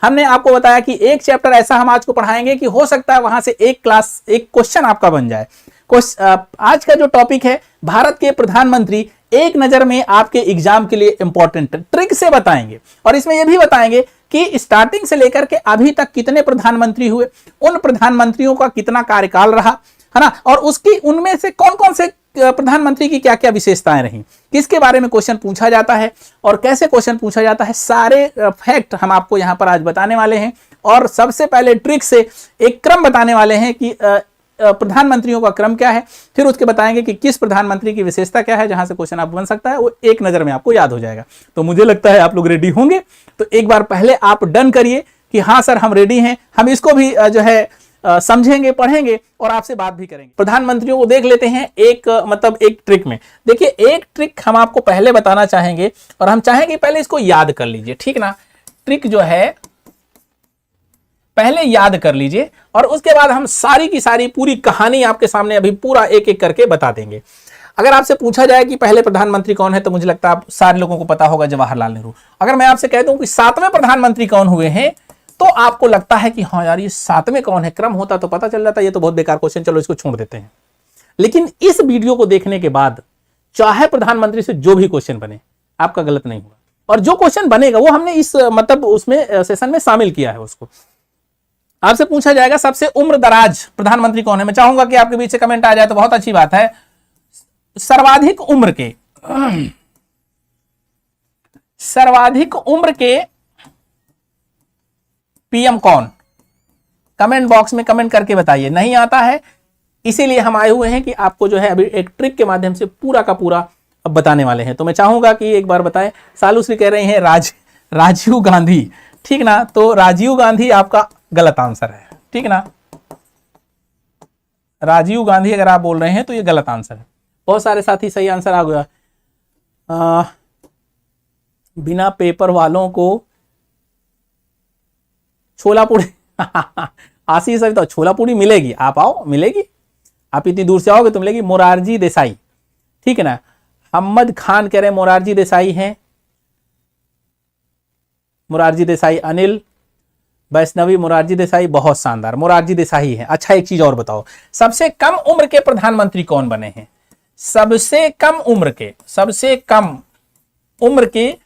हमने आपको बताया कि एक चैप्टर ऐसा हम आज को पढ़ाएंगे कि हो सकता है वहां से एक क्वेश्चन आपका बन जाए। आज का जो टॉपिक है, भारत के प्रधानमंत्री एक नजर में आपके एग्जाम के लिए इंपॉर्टेंट ट्रिक से बताएंगे, और इसमें यह भी बताएंगे कि स्टार्टिंग से लेकर के अभी तक कितने प्रधानमंत्री हुए, उन प्रधानमंत्रियों का कितना कार्यकाल रहा, है ना, और उसकी उनमें से कौन कौन से प्रधानमंत्री की क्या क्या विशेषताएं रही, किसके बारे में क्वेश्चन पूछा जाता है और कैसे क्वेश्चन पूछा जाता है, सारे फैक्ट हम आपको यहां पर आज बताने वाले हैं। और सबसे पहले ट्रिक से एक क्रम बताने वाले हैं कि प्रधानमंत्रियों का क्रम क्या है, फिर उसके बताएंगे कि किस प्रधानमंत्री की विशेषता क्या है, जहां से क्वेश्चन आप बन सकता है वो एक नजर में आपको याद हो जाएगा। तो मुझे लगता है आप लोग रेडी होंगे, तो एक बार पहले आप डन करिए कि हाँ सर हम रेडी हैं, हम इसको भी जो है समझेंगे, पढ़ेंगे और आपसे बात भी करेंगे। प्रधानमंत्रियों को देख लेते हैं एक ट्रिक में। देखिए, एक ट्रिक हम आपको पहले बताना चाहेंगे और हम चाहेंगे पहले इसको याद कर लीजिए, ठीक ना। ट्रिक जो है पहले याद कर लीजिए और उसके बाद हम सारी की सारी पूरी कहानी आपके सामने अभी पूरा एक एक करके बता देंगे। अगर आपसे पूछा जाए कि पहले प्रधानमंत्री कौन है, तो मुझे लगता है आप सारे लोगों को पता होगा, जवाहरलाल नेहरू। अगर मैं आपसे कह दूं कि 7वें प्रधानमंत्री कौन हुए हैं, तो आपको लगता है कि हाँ यार ये 7वें कौन है, क्रम होता तो पता चल जाता, ये तो बहुत बेकार क्वेश्चन, चलो इसको छोड़ देते हैं। लेकिन इस वीडियो को देखने के बाद चाहे प्रधानमंत्री से जो भी क्वेश्चन बने, आपका गलत नहीं होगा, और जो क्वेश्चन बनेगा वो हमने इस उसमें सेशन में शामिल किया है। उसको आपसे पूछा जाएगा सबसे उम्र दराज प्रधानमंत्री कौन है। मैं चाहूंगा कि आपके बीच से कमेंट आ जाए तो बहुत अच्छी बात है। सर्वाधिक उम्र के पीएम कौन, कमेंट बॉक्स में कमेंट करके बताइए। नहीं आता है, इसीलिए हम आए हुए हैं कि आपको जो है अभी एक ट्रिक के माध्यम से पूरा का पूरा अब बताने वाले हैं। तो मैं चाहूंगा कि एक बार बताएं। सालूश्री कह रहे हैं राजीव गांधी, ठीक ना, तो राजीव गांधी आपका गलत आंसर है, ठीक ना। राजीव गांधी अगर आप बोल रहे हैं तो ये गलत आंसर है। बहुत सारे साथी सही आंसर आ गया। बिना पेपर वालों को छोला पूड़ी आशीष सर, तो छोला पूड़ी मिलेगी, आप आओ, मिलेगी, आप इतनी दूर से आओगे तो मिलेगी। मोरारजी देसाई, ठीक है ना। अहमद खान कह रहे हैं मोरारजी देसाई हैं, मोरारजी देसाई। अनिल वैष्णवी, मोरारजी देसाई, बहुत शानदार, मोरारजी देसाई है। अच्छा, एक चीज और बताओ, सबसे कम उम्र के प्रधानमंत्री कौन बने हैं? सबसे कम उम्र के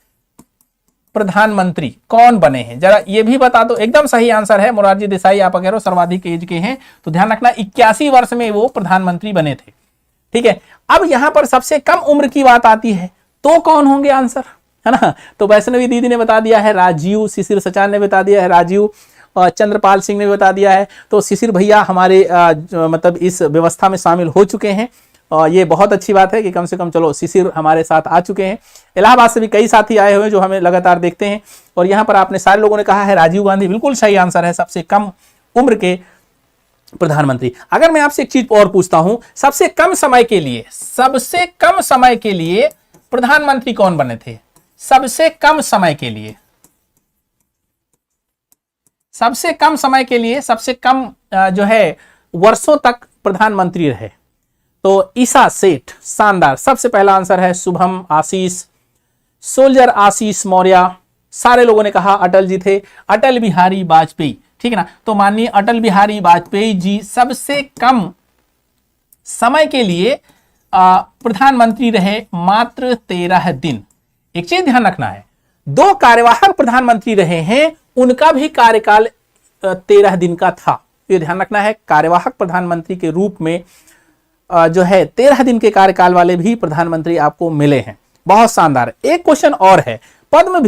प्रधानमंत्री कौन बने हैं, जरा ये भी बता दो। एकदम सही आंसर है मोरारजी देसाई, आप कह रहे हो सर्वाधिक एज के हैं, तो ध्यान रखना 81 वर्ष में वो प्रधानमंत्री बने थे, ठीक है। अब यहां पर सबसे कम उम्र की बात आती है तो कौन होंगे आंसर, है ना। तो वैष्णवी दीदी ने बता दिया है राजीव, शिशिर सचान ने बता दिया है राजीव, चंद्रपाल सिंह ने बता दिया है। तो शिशिर भैया हमारे इस व्यवस्था में शामिल हो चुके हैं, और ये बहुत अच्छी बात है कि कम से कम चलो शिशिर हमारे साथ आ चुके हैं। इलाहाबाद से भी कई साथी आए हुए हैं जो हमें लगातार देखते हैं। और यहाँ पर आपने सारे लोगों ने कहा है राजीव गांधी, बिल्कुल सही आंसर है, सबसे कम उम्र के प्रधानमंत्री। अगर मैं आपसे एक चीज और पूछता हूं, सबसे कम समय के लिए प्रधानमंत्री कौन बने थे? सबसे कम समय के लिए, सबसे कम जो है वर्षों तक प्रधानमंत्री रहे, तो ईसा सेठ, शानदार, सबसे पहला आंसर है। शुभम आशीष, सोल्जर आशीष मौर्य, सारे लोगों ने कहा अटल जी थे, अटल बिहारी वाजपेयी, ठीक है ना। तो माननीय अटल बिहारी वाजपेयी जी सबसे कम समय के लिए प्रधानमंत्री रहे, मात्र 13 दिन। एक चीज ध्यान रखना है, 2 कार्यवाहक प्रधानमंत्री रहे हैं, उनका भी कार्यकाल 13 दिन का था। ये ध्यान रखना है, कार्यवाहक प्रधानमंत्री के रूप में जो है 13 दिन के कार्यकाल वाले भी प्रधानमंत्री आपको मिले हैं। बहुत शानदार। एक क्वेश्चन और है, पद्म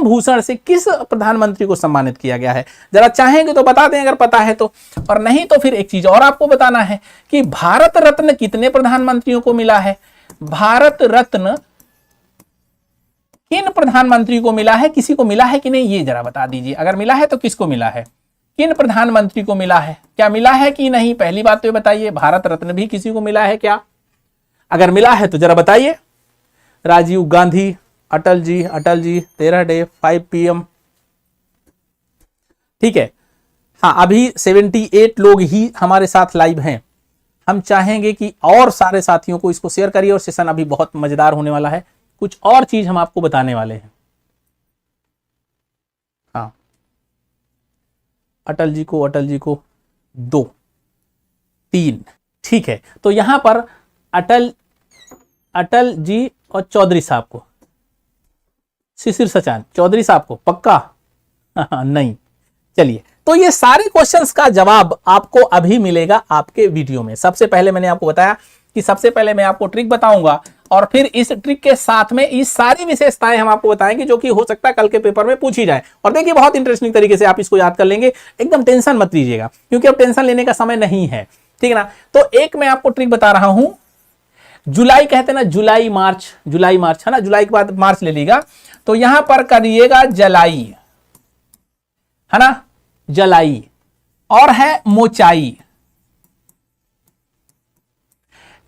भूषण से किस प्रधानमंत्री को सम्मानित किया गया है? जरा चाहेंगे तो बता दें अगर पता है तो, और नहीं तो फिर एक चीज और आपको बताना है कि भारत रत्न कितने प्रधानमंत्रियों को मिला है? भारत रत्न किन प्रधानमंत्री को मिला है? किसी को मिला है कि नहीं, ये जरा बता दीजिए। अगर मिला है तो किसको मिला है, किन प्रधानमंत्री को मिला है, क्या मिला है कि नहीं? पहली बात तो ये बताइए, भारत रत्न भी किसी को मिला है क्या? अगर मिला है तो जरा बताइए। राजीव गांधी, अटल जी 13 डे 5 PM, ठीक है। हाँ, अभी 78 लोग ही हमारे साथ लाइव हैं। हम चाहेंगे कि और सारे साथियों को इसको शेयर करिए, और सेशन अभी बहुत मजेदार होने वाला है। कुछ और चीज हम आपको बताने वाले हैं। अटल जी को 2, 3, ठीक है। तो यहां पर अटल जी और चौधरी साहब को, शिशिर सचान चौधरी साहब को पक्का नहीं। चलिए, तो ये सारे क्वेश्चंस का जवाब आपको अभी मिलेगा आपके वीडियो में। सबसे पहले मैंने आपको बताया कि सबसे पहले मैं आपको ट्रिक बताऊंगा और फिर इस ट्रिक के साथ में ये सारी विशेषताएं हम आपको बताएंगे जो कि हो सकता है कल के पेपर में पूछी जाए। और देखिए बहुत इंटरेस्टिंग तरीके से आप इसको याद कर लेंगे, एकदम टेंशन मत लीजिएगा क्योंकि अब टेंशन लेने का समय नहीं है, ठीक है ना। तो एक मैं आपको ट्रिक बता रहा हूं, जुलाई कहते हैं ना, जुलाई मार्च है ना, जुलाई के बाद मार्च ले लीजिएगा। तो यहां पर करिएगा जलाई, है ना, जलाई, और है मोचाई।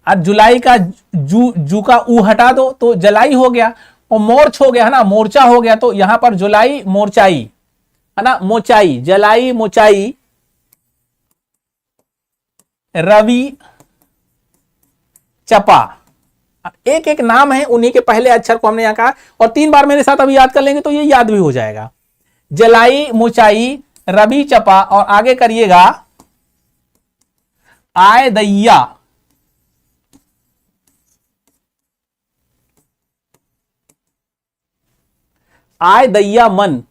अब जुलाई का जू का ऊ हटा दो तो जलाई हो गया, और मोर्च हो गया, है ना, मोर्चा हो गया। तो यहां पर जुलाई मोर्चाई, है ना, मोचाई, जलाई मोचाई, रवि चपा। एक एक नाम है, उन्हीं के पहले अक्षर को हमने यहां कहा, और 3 बार मेरे साथ अभी याद कर लेंगे तो ये याद भी हो जाएगा। जलाई मोचाई, रवि चपा, और आगे करिएगा आय दैया, आय दैया मन।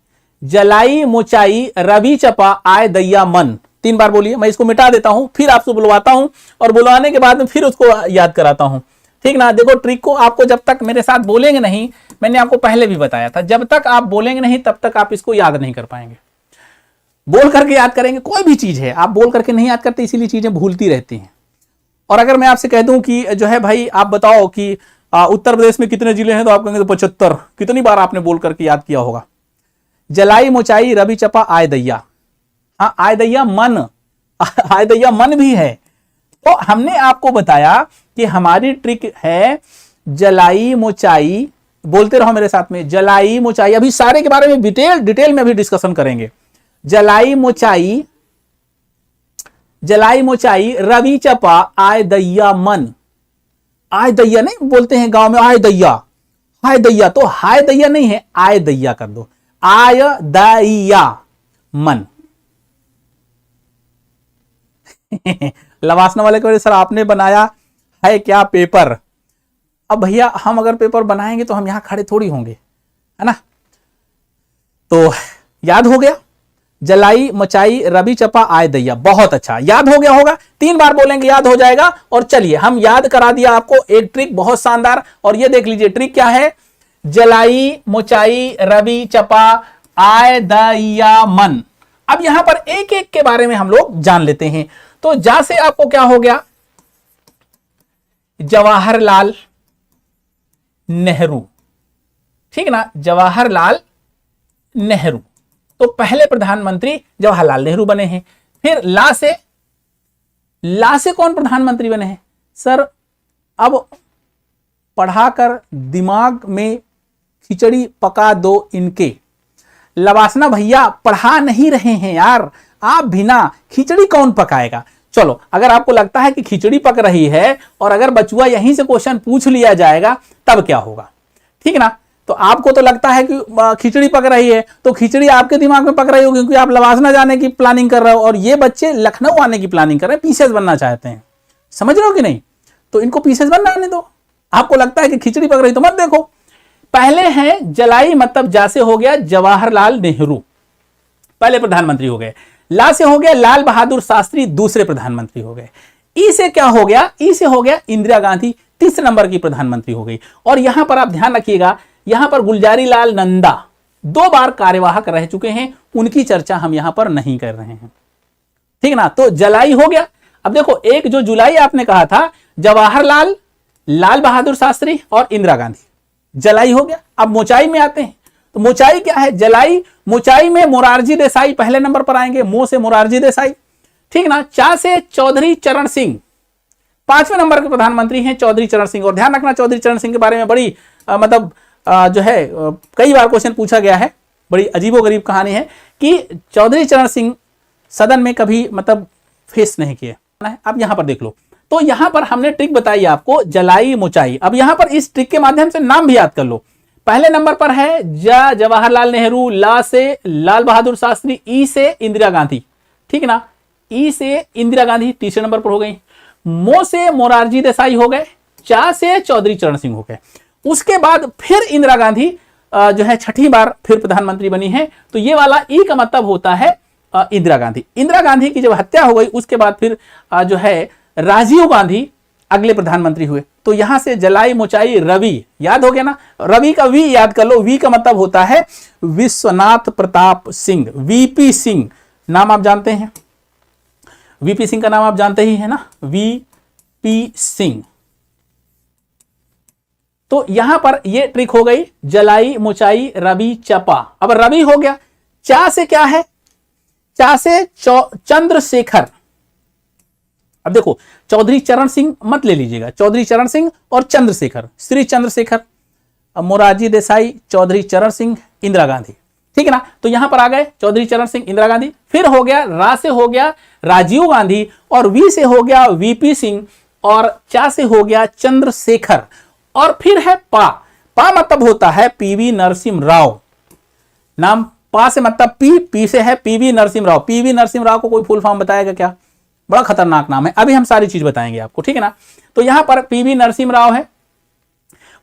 जलाई मोचाई रवि चपा आय दैया मन, 3 बार बोलिए। मैं इसको मिटा देता हूं, फिर आपसे बुलवाता हूं, और बुलवाने के बाद में फिर उसको याद कराता हूं, ठीक ना। देखो ट्रिक को आपको जब तक मेरे साथ बोलेंगे नहीं, मैंने आपको पहले भी बताया था, जब तक आप बोलेंगे नहीं तब तक आप इसको याद नहीं कर पाएंगे। बोल करके याद करेंगे, कोई भी चीज है आप बोल करके नहीं याद करते, इसीलिए चीजें भूलती रहती हैं। और अगर मैं आपसे कह दूं कि जो है भाई आप बताओ कि उत्तर प्रदेश में कितने जिले हैं, तो आप कहेंगे तो 75। कितनी बार आपने बोल करके याद किया होगा? जलाई मोचाई रवि चपा आय दैया, हाँ आय दैया मन, आय दैया मन भी है। तो हमने आपको बताया कि हमारी ट्रिक है जलाई मोचाई, बोलते रहो मेरे साथ में, जलाई मोचाई। अभी सारे के बारे में डिटेल में अभी डिस्कशन करेंगे। जलाई मोचाई रवि चपा आय दैया मन। आय दैया नहीं बोलते हैं गांव में, आय दैया, हाय दैया, तो हाय दैया नहीं है, आय दैया कर दो, आय दैया मन। लवासना वाले को सर आपने बनाया है क्या पेपर? अब भैया हम अगर पेपर बनाएंगे तो हम यहां खड़े थोड़ी होंगे, है ना। तो याद हो गया, जलाई मचाई रवि चपा आय दैया, बहुत अच्छा याद हो गया होगा। 3 बार बोलेंगे याद हो जाएगा। और चलिए हम याद करा दिया आपको एक ट्रिक बहुत शानदार, और ये देख लीजिए ट्रिक क्या है, जलाई मोचाई रवि चपा आय दैया मन। अब यहां पर एक एक के बारे में हम लोग जान लेते हैं। तो जा से आपको क्या हो गया, जवाहरलाल नेहरू, ठीक ना, जवाहरलाल नेहरू। तो पहले प्रधानमंत्री जवाहरलाल नेहरू बने हैं। फिर ला से कौन प्रधानमंत्री बने हैं? सर अब पढ़ाकर दिमाग में खिचड़ी पका दो इनके। लवासना भैया पढ़ा नहीं रहे हैं यार, आप बिना खिचड़ी कौन पकाएगा। चलो अगर आपको लगता है कि खिचड़ी पक रही है और अगर बचुआ यहीं से क्वेश्चन पूछ लिया जाएगा तब क्या होगा, ठीक ना। तो आपको तो लगता है कि खिचड़ी पक रही है, तो खिचड़ी आपके दिमाग में पक रही होगी क्योंकि आप लवासना जाने की प्लानिंग कर रहे हो, और ये बच्चे लखनऊ आने की प्लानिंग कर रहे हैं, पीसेस बनना चाहते हैं, समझ रहे हो कि नहीं। तो इनको पीसेस बनाने दो। आपको लगता है कि खिचड़ी पक रही तो मत देखो। पहले है जलाई, मतलब जा से हो गया जवाहरलाल नेहरू, पहले प्रधानमंत्री हो गए। ला से हो गया लाल बहादुर शास्त्री, दूसरे प्रधानमंत्री हो गए। ई से क्या हो गया, ई से हो गया इंदिरा गांधी, तीसरे नंबर की प्रधानमंत्री हो गई। और यहां पर आप ध्यान रखिएगा, यहां पर गुलजारी लाल नंदा 2 बार कार्यवाहक रह चुके हैं, उनकी चर्चा हम यहां पर नहीं कर रहे हैं, ठीक ना। तो जलाई हो गया। अब देखो एक जो जुलाई आपने कहा था, जवाहरलाल, लाल बहादुर शास्त्री और इंदिरा गांधी, जलाई हो गया। अब मोचाई में आते हैं, तो मोचाई क्या है, जलाई मोचाई में मोरारजी देसाई पहले नंबर पर आएंगे, मो से मोरारजी देसाई, ठीक ना। चा से चौधरी चरण सिंह, 5वें नंबर के प्रधानमंत्री हैं चौधरी चरण सिंह। और ध्यान रखना चौधरी चरण सिंह के बारे में बड़ी मतलब जो है कई बार क्वेश्चन पूछा गया है, बड़ी अजीबोगरीब कहानी है कि चौधरी चरण सिंह सदन में कभी मतलब फेस नहीं किए। अब यहां पर देख लो, तो यहां पर हमने ट्रिक बताई आपको जलाई मोचाई। अब यहां पर इस ट्रिक के माध्यम से नाम भी याद कर लो। पहले नंबर पर है जवाहरलाल नेहरू, ला से लाल बहादुर शास्त्री, ई से इंदिरा गांधी, ठीक है ना। ई से इंदिरा गांधी तीसरे नंबर पर हो गई, मो से मोरारजी देसाई हो गए, चा से चौधरी चरण सिंह हो गए। उसके बाद फिर इंदिरा गांधी जो है छठी बार फिर प्रधानमंत्री बनी है, तो ये वाला ई का मतलब होता है इंदिरा गांधी। इंदिरा गांधी की जब हत्या हो गई उसके बाद फिर जो है राजीव गांधी अगले प्रधानमंत्री हुए। तो यहां से जलाई मुचाई रवि, याद हो गया ना, रवि का वी याद कर लो, वी का मतलब होता है विश्वनाथ प्रताप सिंह, वीपी सिंह नाम आप जानते हैं, वीपी सिंह का नाम आप जानते ही है ना, वीपी सिंह। तो यहां पर ये ट्रिक हो गई, जलाई मुचाई रवि चपा। अब रवि हो गया, चा से क्या है, चा से चंद्रशेखर। अब देखो चौधरी चरण सिंह मत ले लीजिएगा, चौधरी चरण सिंह और चंद्रशेखर, श्री चंद्रशेखर, मोरारजी देसाई, चौधरी चरण सिंह, इंदिरा गांधी, ठीक है ना। तो यहां पर आ गए चौधरी चरण सिंह, इंदिरा गांधी। फिर हो गया रा से हो गया राजीव गांधी, और वी से हो गया वीपी सिंह, और चा से हो गया चंद्रशेखर, और फिर है पा। पा मतलब होता है पीवी नरसिम्हा राव। नाम पा से मतलब पी से है पीवी नरसिम्हा राव। पीवी नरसिम्हा राव को कोई फुल फॉर्म बताएगा क्या, बड़ा खतरनाक नाम है, अभी हम सारी चीज बताएंगे आपको, ठीक है ना। तो यहां पर पीवी नरसिम्हा राव है।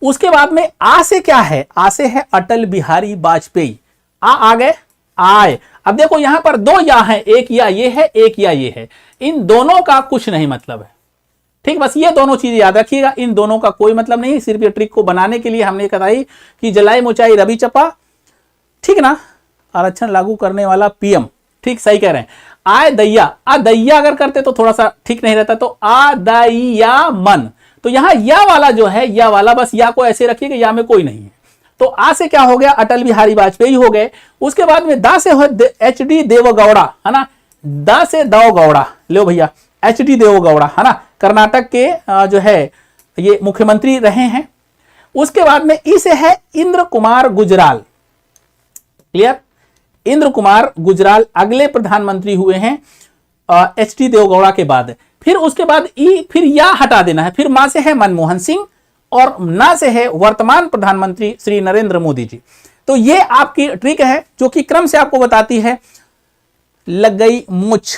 उसके बाद में आ से क्या है, आ से है अटल बिहारी वाजपेयी। आ गए आए। अब देखो यहां पर दो या है, एक या ये है, एक या ये है, इन दोनों का कुछ नहीं मतलब है, ठीक। बस ये दोनों चीज याद रखिएगा, इन दोनों का कोई मतलब नहीं, सिर्फ ये ट्रिक को बनाने के लिए हमने बताई कि जलाई मुचाई रवि चपा, ठीक है ना, आरक्षण लागू करने वाला पीएम, ठीक, सही कह रहे हैं। आय दैया, दैया अगर करते तो थोड़ा सा ठीक नहीं रहता, तो दैया मन। तो यहां या वाला जो है, या वाला बस या को ऐसे रखिएगा, या में कोई नहीं है। तो आ से क्या हो गया, अटल बिहारी वाजपेयी हो गए। उसके बाद में दा से हो एचडी देवगौड़ा, है ना, दा से देवगौड़ा, लो भैया एचडी देवगौड़ा, है ना, कर्नाटक के जो है ये मुख्यमंत्री रहे हैं। उसके बाद में ई से है इंद्र कुमार गुजराल, क्लियर, इंद्र कुमार गुजराल अगले प्रधानमंत्री हुए हैं एचडी देवगौड़ा के बाद। फिर उसके बाद ई, फिर या हटा देना है। फिर मा से है मनमोहन सिंह, और ना से है वर्तमान प्रधानमंत्री श्री नरेंद्र मोदी जी। तो ये आपकी ट्रिक है जो कि क्रम से आपको बताती है। लग गई मुछ,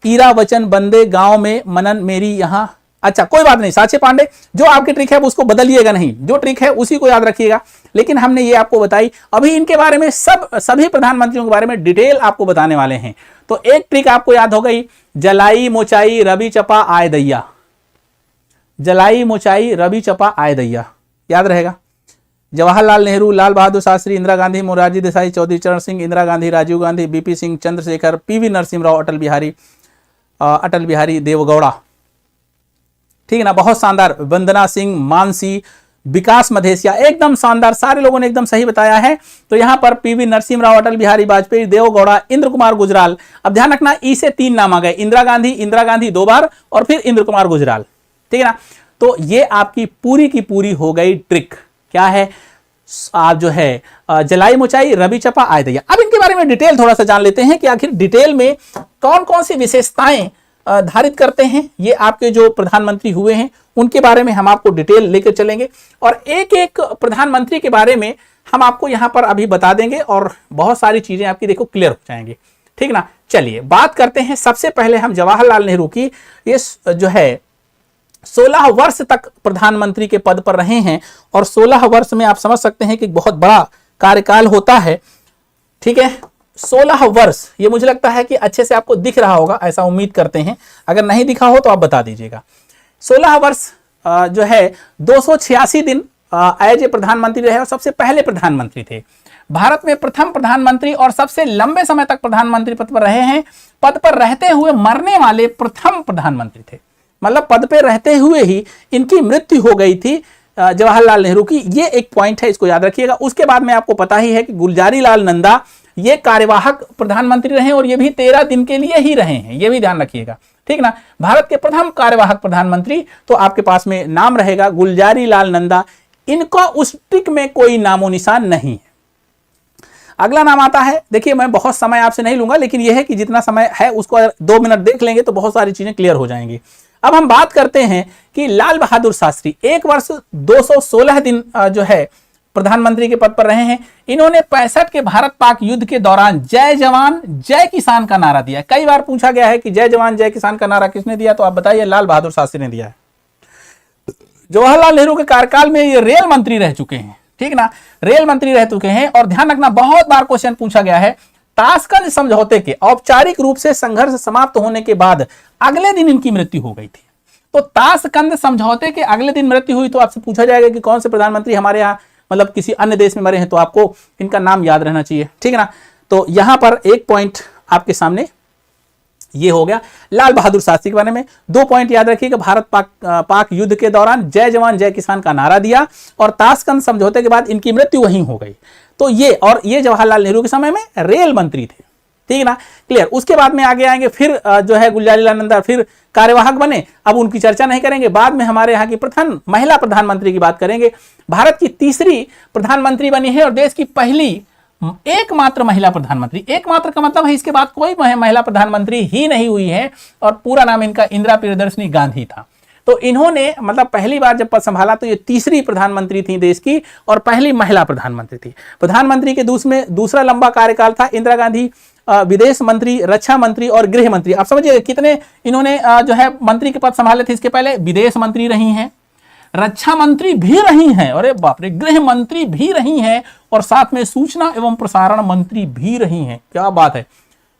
ईरा वचन बंदे गांव में मनन मेरी यहां। अच्छा कोई बात नहीं साचे पांडे, जो आपकी ट्रिक है उसको बदलिएगा नहीं, जो ट्रिक है उसी को याद रखिएगा। लेकिन हमने ये आपको बताई, अभी इनके बारे में सभी प्रधानमंत्रियों के बारे में डिटेल आपको बताने वाले हैं। तो एक ट्रिक आपको याद हो गई, जलाई मोचाई रवि चपा आय दैया, जलाई मोचाई रवि चपा आय दैया, याद रहेगा। जवाहरलाल नेहरू, लाल बहादुर शास्त्री, इंदिरा गांधी, मोरारजी देसाई, चौधरी चरण सिंह, इंदिरा गांधी, राजीव गांधी, बीपी सिंह, चंद्रशेखर, पीवी नरसिम्हा राव, अटल बिहारी देवगौड़ा, ठीक है ना, बहुत शानदार। वंदना सिंह, मानसी, विकास मधेसिया, एकदम शानदार, सारे लोगों ने एकदम सही बताया है। तो यहां पर पीवी नरसिम्हा राव, अटल बिहारी वाजपेयी, देवगौड़ा, इंद्र कुमार गुजराल। अब ध्यान रखना ई से 3 नाम आ गए, इंदिरा गांधी 2 बार, और फिर इंद्र कुमार गुजराल, ठीक है ना। तो ये आपकी पूरी की पूरी हो गई ट्रिक, क्या है, आप जो है जलाई मुचाई रवि चपा आय दैया। अब इनके बारे में डिटेल थोड़ा सा जान लेते हैं कि आखिर डिटेल में कौन कौन सी विशेषताएं धारित करते हैं ये आपके जो प्रधानमंत्री हुए हैं, उनके बारे में हम आपको डिटेल लेकर चलेंगे, और एक एक प्रधानमंत्री के बारे में हम आपको यहां पर अभी बता देंगे, और बहुत सारी चीजें आपकी देखो क्लियर हो जाएंगी, ठीक ना। चलिए बात करते हैं, सबसे पहले हम जवाहरलाल नेहरू की, ये जो है 16 वर्ष तक प्रधानमंत्री के पद पर रहे हैं, और 16 वर्ष में आप समझ सकते हैं कि बहुत बड़ा कार्यकाल होता है, ठीक है। 16 वर्ष, ये मुझे लगता है कि अच्छे से आपको दिख रहा होगा, ऐसा उम्मीद करते हैं, अगर नहीं दिखा हो तो आप बता दीजिएगा। 16 वर्ष जो है 286 दिन एज ए प्रधानमंत्री रहे, और सबसे पहले प्रधानमंत्री थे। भारत में प्रथम प्रधानमंत्री और सबसे लंबे समय तक प्रधानमंत्री पद पर रहे हैं। पद पर रहते हुए मरने वाले प्रथम प्रधानमंत्री थे, मतलब पद पे रहते हुए ही इनकी मृत्यु हो गई थी जवाहरलाल नेहरू की, ये एक पॉइंट है, इसको याद रखिएगा। उसके बाद में आपको पता ही है कि गुलजारी लाल नंदा ये कार्यवाहक प्रधानमंत्री रहे, और ये भी 13 दिन के लिए ही रहे हैं, ये भी ध्यान रखिएगा, ठीक ना। भारत के प्रथम कार्यवाहक प्रधानमंत्री, तो आपके पास में नाम रहेगा गुलजारी लाल नंदा। इनका उस ट्रिक में कोई नामो निशान नहीं है। अगला नाम आता है, देखिए मैं बहुत समय आपसे नहीं लूंगा, लेकिन यह है कि जितना समय है उसको 2 मिनट देख लेंगे तो बहुत सारी चीजें क्लियर हो जाएंगी। अब हम बात करते हैं कि लाल बहादुर शास्त्री 1 वर्ष 216 दिन जो है प्रधानमंत्री के पद पर रहे हैं। इन्होंने 65 के भारत पाक युद्ध के दौरान जय जवान जय किसान का नारा दिया। कई बार पूछा गया है कि जय जवान जय किसान का नारा किसने दिया, तो आप बताइए, लाल बहादुर शास्त्री ने दिया है। जवाहरलाल नेहरू के कार्यकाल में ये रेल मंत्री रह चुके हैं, ठीक ना, रेल मंत्री रह चुके हैं। और ध्यान रखना, बहुत बार क्वेश्चन पूछा गया है, ताशकंद समझौते के औपचारिक रूप से संघर्ष समाप्त होने के बाद अगले दिन इनकी मृत्यु हो गई थी। तो ताशकंद समझौते के अगले दिन मृत्यु हुई, तो आपसे पूछा जाएगा कि कौन से प्रधानमंत्री हमारे यहाँ मतलब किसी अन्य देश में मरे हैं, तो आपको इनका नाम याद रहना चाहिए, ठीक है ना। तो यहां पर एक पॉइंट आपके सामने ये हो गया लाल बहादुर शास्त्री के बारे में। 2 पॉइंट याद रखिएगा, भारत पाक युद्ध के दौरान जय जवान जय किसान का नारा दिया और ताशकंद समझौते के बाद इनकी मृत्यु वहीं हो गई। तो ये जवाहरलाल नेहरू के समय में रेल मंत्री थे, ठीक है ना, क्लियर। उसके बाद में आगे आएंगे, फिर जो है गुलजारीलाल नंदा फिर कार्यवाहक बने, अब उनकी चर्चा नहीं करेंगे। बाद में हमारे यहाँ की प्रथम महिला प्रधानमंत्री की बात करेंगे। भारत की तीसरी प्रधानमंत्री बनी है और देश की पहली एकमात्र महिला प्रधानमंत्री। एकमात्र का मतलब है इसके बाद कोई महिला प्रधानमंत्री ही नहीं हुई है, और पूरा नाम इनका इंदिरा प्रियदर्शनी गांधी था। तो इन्होंने मतलब पहली बार जब पद संभाला तो ये तीसरी प्रधानमंत्री थी देश की और पहली महिला प्रधानमंत्री थी। प्रधानमंत्री के दूसरा लंबा कार्यकाल था इंदिरा गांधी विदेश मंत्री, रक्षा मंत्री और गृह मंत्री। आप समझिए कितने इन्होंने जो है मंत्री के पद संभाले थे। इसके पहले विदेश मंत्री रही हैं, रक्षा मंत्री भी रही हैं, अरे बाप रे, गृह मंत्री भी रही हैं और साथ में सूचना एवं प्रसारण मंत्री भी रही हैं। क्या बात है,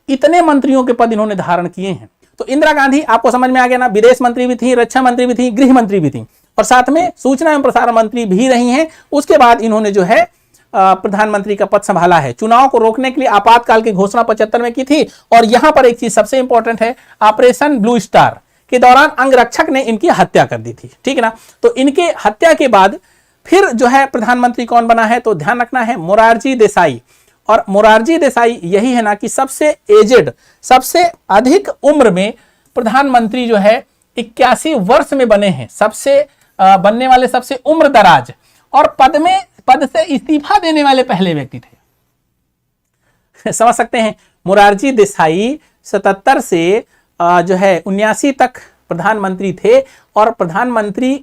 इतने मंत्रियों के पद इन्होंने धारण किए हैं। तो इंदिरा गांधी आपको समझ में आ गया ना, विदेश मंत्री भी थी, रक्षा मंत्री भी थी, गृह मंत्री भी थी और साथ में सूचना एवं प्रसारण मंत्री भी रही हैं। उसके बाद इन्होंने जो है प्रधानमंत्री का पद संभाला है। चुनाव को रोकने के लिए आपातकाल की घोषणा 75 में की थी। और यहां पर एक चीज सबसे इंपॉर्टेंट है, ऑपरेशन ब्लू स्टार के दौरान अंगरक्षक ने इनकी हत्या कर दी थी, ठीक है ना। तो इनके हत्या के बाद फिर जो है प्रधानमंत्री कौन बना है, तो ध्यान रखना है मोरारजी देसाई। और मोरारजी देसाई यही है ना कि सबसे एजेड, सबसे अधिक उम्र में प्रधानमंत्री जो है 81 वर्ष में बने हैं, सबसे बनने वाले सबसे उम्र दराज और पद से इस्तीफा देने वाले पहले व्यक्ति थे। समझ सकते हैं, मोरारजी देसाई 77 से जो है 79 तक प्रधानमंत्री थे और प्रधानमंत्री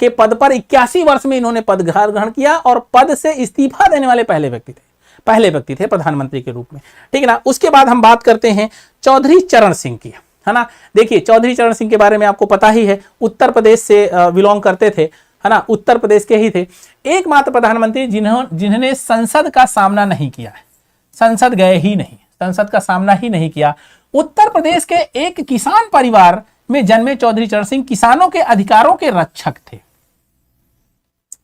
के पद पर 81 वर्ष में इन्होंने पद ग्रहण किया और पद से इस्तीफा देने वाले पहले व्यक्ति थे प्रधानमंत्री के रूप में, ठीक है ना। उसके बाद हम बात करते हैं चौधरी चरण सिंह की, है ना। देखिए चौधरी चरण सिंह के बारे में आपको पता ही है, उत्तर प्रदेश से बिलोंग करते थे, है ना, उत्तर प्रदेश के ही थे। एकमात्र प्रधानमंत्री जिन्होंने संसद का सामना नहीं किया है, संसद गए ही नहीं, संसद का सामना ही नहीं किया। उत्तर प्रदेश के एक किसान परिवार में जन्मे चौधरी चरण सिंह किसानों के अधिकारों के रक्षक थे,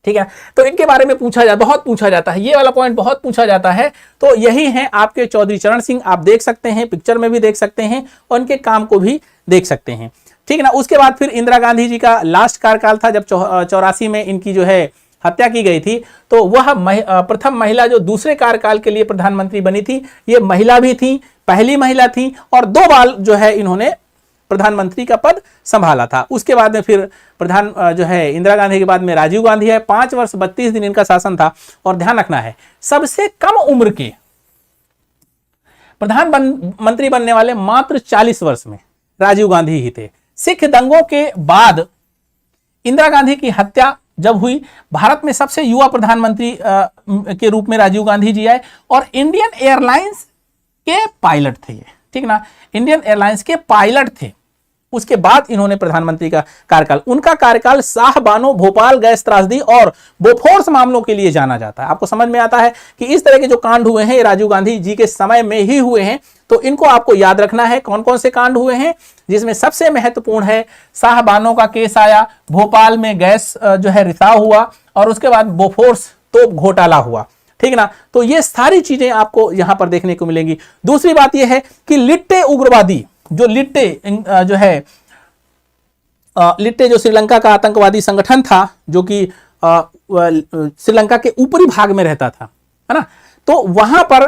ठीक है। तो इनके बारे में बहुत पूछा जाता है, ये वाला पॉइंट बहुत पूछा जाता है। तो यही है आपके चौधरी चरण सिंह, आप देख सकते हैं, पिक्चर में भी देख सकते हैं और उनके काम को भी देख सकते हैं, ठीक है ना। उसके बाद फिर इंदिरा गांधी जी का लास्ट कार्यकाल था, जब 84 में इनकी जो है हत्या की गई थी। तो वह प्रथम महिला जो दूसरे कार्यकाल के लिए प्रधानमंत्री बनी थी, ये महिला भी थी, पहली महिला थी और 2 बार जो है इन्होंने प्रधानमंत्री का पद संभाला था। उसके बाद में फिर जो है इंदिरा गांधी के बाद में राजीव गांधी है, 5 वर्ष 32 दिन इनका शासन था। और ध्यान रखना है, सबसे कम उम्र के प्रधानमंत्री बनने वाले मात्र 40 वर्ष में राजीव गांधी ही थे। सिख दंगों के बाद इंदिरा गांधी की हत्या जब हुई, भारत में सबसे युवा प्रधानमंत्री के रूप में राजीव गांधी जी आए और इंडियन एयरलाइंस के पायलट थे ये, ठीक ना, इंडियन एयरलाइंस के पायलट थे। उसके बाद इन्होंने प्रधानमंत्री का कार्यकाल, उनका कार्यकाल शाह बानो, भोपाल गैस त्रासदी और बोफोर्स मामलों के लिए जाना जाता है। आपको समझ में आता है कि इस तरह के जो कांड हुए हैं राजीव गांधी जी के समय में ही हुए हैं। तो इनको आपको याद रखना है कौन कौन से कांड हुए हैं, जिसमें सबसे महत्वपूर्ण है शाह बानो का केस आया, भोपाल में गैस जो है रिसाव हुआ और उसके बाद बोफोर्स तोप घोटाला हुआ, ठीक ना। तो ये सारी चीजें आपको यहां पर देखने को मिलेंगी। दूसरी बात यह है कि लिट्टे उग्रवादी, जो लिट्टे जो श्रीलंका का आतंकवादी संगठन था, जो कि श्रीलंका के ऊपरी भाग में रहता था, है ना। तो वहां पर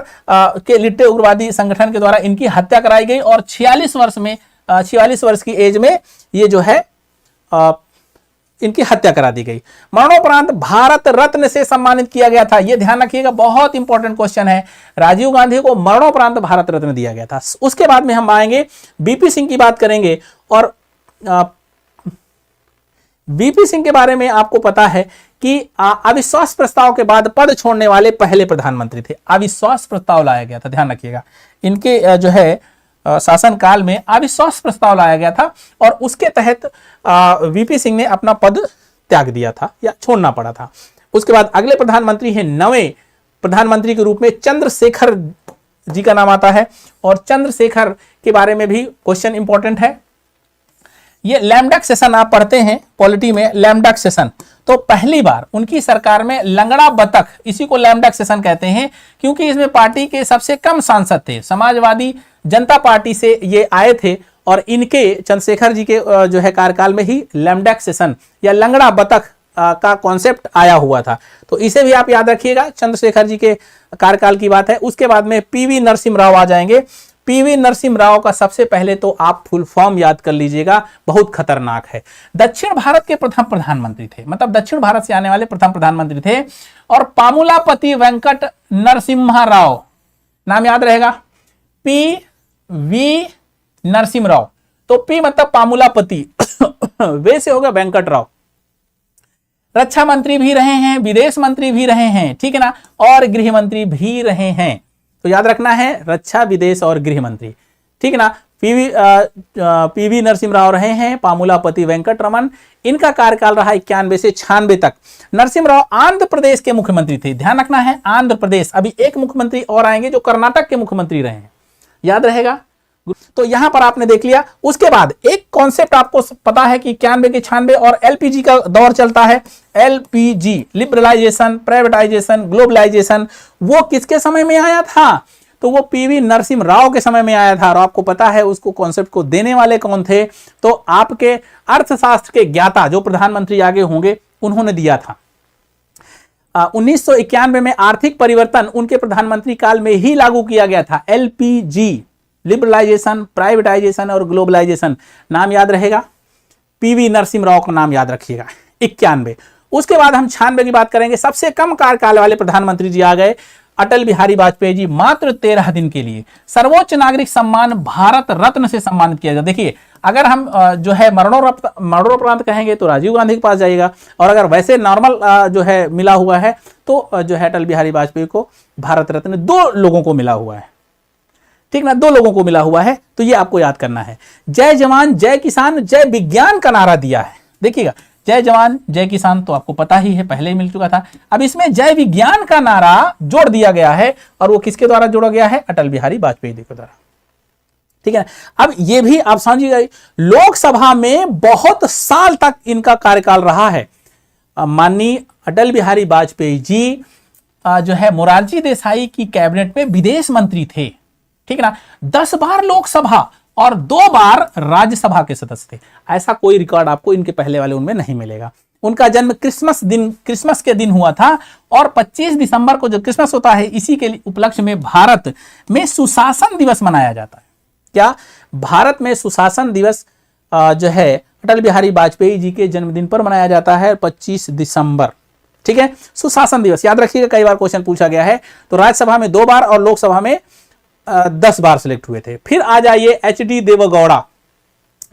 के लिट्टे उग्रवादी संगठन के द्वारा इनकी हत्या कराई गई और 46 वर्ष की एज में ये जो है इनकी हत्या करा दी गई। मरणोपरांत भारत रत्न से सम्मानित किया गया था। यह ध्यान रखिएगा, बहुत इंपॉर्टेंट क्वेश्चन है। राजीव गांधी को मरणोपरांत भारत रत्न दिया गया था। उसके बाद में हम आएंगे बीपी सिंह की बात करेंगे और वीपी सिंह के बारे में आपको पता है कि अविश्वास प्रस्ताव के बाद पद छोड़ने वाले पहले प्रधानमंत्री थे। अविश्वास प्रस्ताव लाया गया था, ध्यान रखिएगा, इनके जो है शासनकाल में अविश्वास प्रस्ताव लाया गया था और उसके तहत वीपी सिंह ने अपना पद त्याग दिया था या छोड़ना पड़ा था। उसके बाद अगले प्रधानमंत्री हैं, नवे प्रधानमंत्री के रूप में चंद्रशेखर जी का नाम आता है और चंद्रशेखर के बारे में भी क्वेश्चन इंपॉर्टेंट है। ये लैम्डक सेशन आप पढ़ते हैं पॉलिटी में, लैम्डक सेशन, तो पहली बार उनकी सरकार में लंगड़ा बतख, इसी को लैम्डक सेशन कहते हैं क्योंकि इसमें पार्टी के सबसे कम सांसद थे, समाजवादी जनता पार्टी से ये आए थे और इनके चंद्रशेखर जी के जो है कार्यकाल में ही लैम्डक सेशन या लंगड़ा बतख का कॉन्सेप्ट आया हुआ था। तो इसे भी आप याद रखिएगा, चंद्रशेखर जी के कार्यकाल की बात है। उसके बाद में पीवी नरसिम्हा राव आ जाएंगे। पीवी नरसिम्हा राव का सबसे पहले तो आप फुल फॉर्म याद कर लीजिएगा, बहुत खतरनाक है। दक्षिण भारत के प्रथम प्रधानमंत्री थे, मतलब दक्षिण भारत से आने वाले प्रथम प्रधानमंत्री थे। और पामुलापति वेंकट नरसिम्हा राव, नाम याद रहेगा, पी वी नरसिम्हा राव, तो पी मतलब पामुलापति वे से होगा वेंकट राव। रक्षा मंत्री भी रहे हैं, विदेश मंत्री भी रहे हैं, ठीक है ना, और गृह मंत्री भी रहे हैं। तो याद रखना है रक्षा, विदेश और गृह मंत्री, ठीक है ना। पीवी नरसिम्हा राव रहे हैं, पामुलापति वेंकट रमन, इनका कार्यकाल रहा 91 से 96 तक। नरसिम्हा राव आंध्र प्रदेश के मुख्यमंत्री थे, ध्यान रखना है आंध्र प्रदेश। अभी एक मुख्यमंत्री और आएंगे जो कर्नाटक के मुख्यमंत्री रहे हैं, याद रहेगा। तो यहां पर आपने देख लिया। उसके बाद एक कॉन्सेप्ट आपको पता है कि 91 के 96 और एलपीजी का दौर चलता है। एलपीजी, लिबरलाइजेशन, प्राइवेटाइजेशन, ग्लोबलाइजेशन, वो किसके समय में आया था? तो वो पीवी नरसिम्हा राव के समय में आया था। और आपको पता है उसको कॉन्सेप्ट को देने वाले कौन थे? तो आपके अर्थशास्त्र के ज्ञाता जो प्रधानमंत्री आगे होंगे उन्होंने दिया था। 1991 में आर्थिक परिवर्तन उनके प्रधानमंत्री काल में ही लागू किया गया था। एलपीजी, लिबरलाइजेशन, प्राइवेटाइजेशन और ग्लोबलाइजेशन, नाम याद रहेगा, पीवी नरसिम्हा राव का नाम याद रखिएगा। 91। उसके बाद हम 96 की बात करेंगे। सबसे कम कार्यकाल वाले प्रधानमंत्री जी आ गए, अटल बिहारी वाजपेयी जी, मात्र 13 दिन के लिए। सर्वोच्च नागरिक सम्मान भारत रत्न से सम्मानित किया गया। देखिए, अगर हम जो है मरणोपरांत कहेंगे तो राजीव गांधी के पास जाइएगा, और अगर वैसे नॉर्मल जो है मिला हुआ है तो जो है अटल बिहारी वाजपेयी को भारत रत्न 2 लोगों को मिला हुआ है, ठीक ना, 2 लोगों को मिला हुआ है। तो ये आपको याद करना है। जय जवान जय किसान जय विज्ञान का नारा दिया है। देखिएगा, जय जवान जय किसान तो आपको पता ही है, पहले ही मिल चुका था। अब इसमें जय विज्ञान का नारा जोड़ दिया गया है, और वो किसके द्वारा जोड़ा गया है? अटल बिहारी वाजपेयी जी के द्वारा, ठीक है। अब ये भी आप समझिएगा, लोकसभा में बहुत साल तक इनका कार्यकाल रहा है। माननीय अटल बिहारी वाजपेयी जी जो है मोरारजी देसाई की कैबिनेट में विदेश मंत्री थे, ठीक है ना। 10 बार लोकसभा और 2 बार राज्यसभा के सदस्य थे। ऐसा कोई रिकॉर्ड आपको इनके पहले वाले उनमें नहीं मिलेगा। उनका जन्म क्रिसमस के दिन हुआ था, और 25 दिसंबर को जो क्रिसमस होता है, इसी के उपलक्ष्य में भारत में सुशासन दिवस मनाया जाता है। क्या भारत में सुशासन दिवस जो है अटल बिहारी वाजपेयी जी के जन्मदिन पर मनाया जाता है, 25 दिसंबर, ठीक है। सुशासन दिवस याद रखिएगा, कई बार क्वेश्चन पूछा गया है। तो राज्यसभा में 2 बार और लोकसभा में 10 बार सिलेक्ट हुए थे। फिर आ जाइए एचडी देवगौड़ा,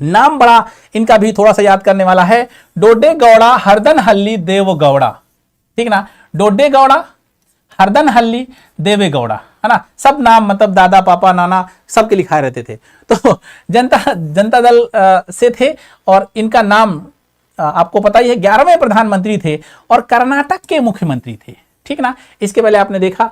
नाम बड़ा इनका भी थोड़ा सा याद करने वाला है। डोडेगौड़ा हरदनहल्ली देवगौड़ा, ठीक ना, डोडेगौड़ा हरदनहल्ली देवेगौड़ा, है ना। सब नाम मतलब दादा पापा नाना सबके लिखाए रहते थे। तो जनता दल से थे, और इनका नाम आपको पता ही है, 11वें प्रधानमंत्री थे और कर्नाटक के मुख्यमंत्री थे, ठीक ना। इसके पहले आपने देखा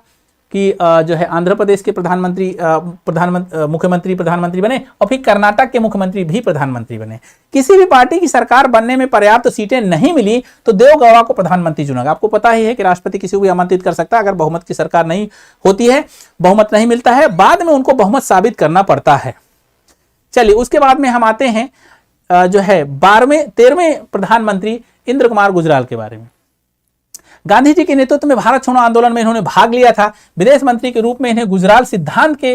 कि जो है आंध्र प्रदेश के मुख्यमंत्री प्रधानमंत्री बने, और फिर कर्नाटक के मुख्यमंत्री भी प्रधानमंत्री बने। किसी भी पार्टी की सरकार बनने में पर्याप्त सीटें नहीं मिली तो देवगौड़ा को प्रधानमंत्री चुना गया। आपको पता ही है कि राष्ट्रपति किसी को भी आमंत्रित कर सकता है, अगर बहुमत की सरकार नहीं होती है, बहुमत नहीं मिलता है, बाद में उनको बहुमत साबित करना पड़ता है। चलिए, उसके बाद में हम आते हैं जो है 13वें प्रधानमंत्री इंद्र कुमार गुजराल के बारे में। गांधी जी के नेतृत्व में भारत छोड़ो आंदोलन में इन्होंने भाग लिया था। विदेश मंत्री के रूप में इन्हें गुजराल सिद्धांत के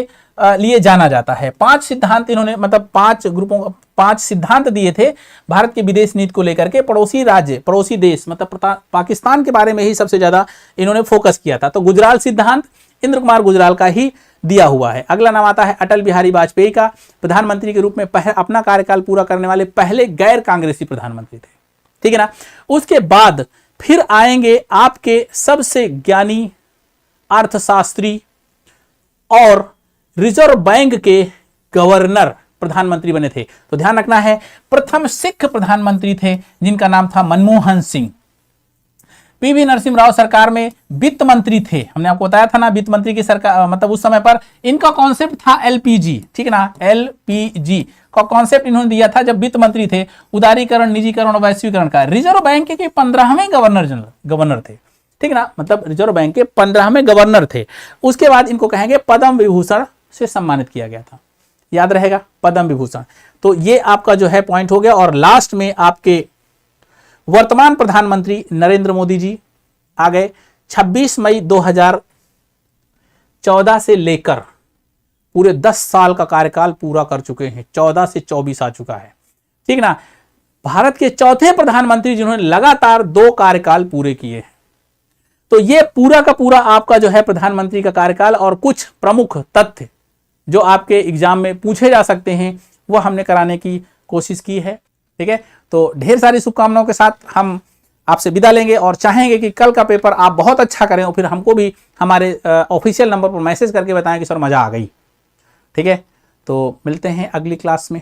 लिए जाना जाता है। 5 सिद्धांत इन्होंने, मतलब 5 ग्रुपों 5 सिद्धांत दिए थे भारत के विदेश नीति को लेकर के। पड़ोसी राज्य, पड़ोसी देश मतलब पाकिस्तान के बारे में ही सबसे ज्यादा इन्होंने फोकस किया था। तो गुजराल सिद्धांत इंद्र कुमार गुजराल का ही दिया हुआ है। अगला नाम आता है अटल बिहारी वाजपेयी का। प्रधानमंत्री के रूप में अपना कार्यकाल पूरा करने वाले पहले गैर कांग्रेसी प्रधानमंत्री थे। ठीक है ना। उसके बाद फिर आएंगे आपके सबसे ज्ञानी अर्थशास्त्री और रिजर्व बैंक के गवर्नर प्रधानमंत्री बने थे। तो ध्यान रखना है, प्रथम सिख प्रधानमंत्री थे जिनका नाम था मनमोहन सिंह। पीवी नरसिम्हा राव सरकार में वित्त मंत्री थे, हमने आपको बताया था ना, वित्त मंत्री की सरकार, मतलब उस समय पर इनका कॉन्सेप्ट था एलपीजी, ठीक है ना, एलपीजी का कॉन्सेप्ट इन्होंने दिया था जब वित्त मंत्री थे, उदारीकरण, निजीकरण और वैश्वीकरण का। रिजर्व बैंक के 15वें गवर्नर थे, ठीक है ना, मतलब रिजर्व बैंक के 15वें गवर्नर थे। उसके बाद इनको कहेंगे पद्म विभूषण से सम्मानित किया गया था, याद रहेगा, पद्म विभूषण। तो ये आपका जो है पॉइंट हो गया। और लास्ट में आपके वर्तमान प्रधानमंत्री नरेंद्र मोदी जी आ गए। 26 मई 2014 से लेकर पूरे 10 साल का कार्यकाल पूरा कर चुके हैं, 14 से 24 आ चुका है, ठीक ना। भारत के चौथे प्रधानमंत्री जिन्होंने लगातार 2 कार्यकाल पूरे किए हैं। तो ये पूरा का पूरा आपका जो है प्रधानमंत्री का कार्यकाल और कुछ प्रमुख तथ्य जो आपके एग्जाम में पूछे जा सकते हैं वो हमने कराने की कोशिश की है, ठीक है। तो ढेर सारी शुभकामनाओं के साथ हम आपसे विदा लेंगे और चाहेंगे कि कल का पेपर आप बहुत अच्छा करें और फिर हमको भी हमारे ऑफिशियल नंबर पर मैसेज करके बताएं कि सर मजा आ गई, ठीक है। तो मिलते हैं अगली क्लास में,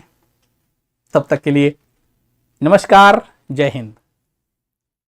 तब तक के लिए नमस्कार, जय हिंद।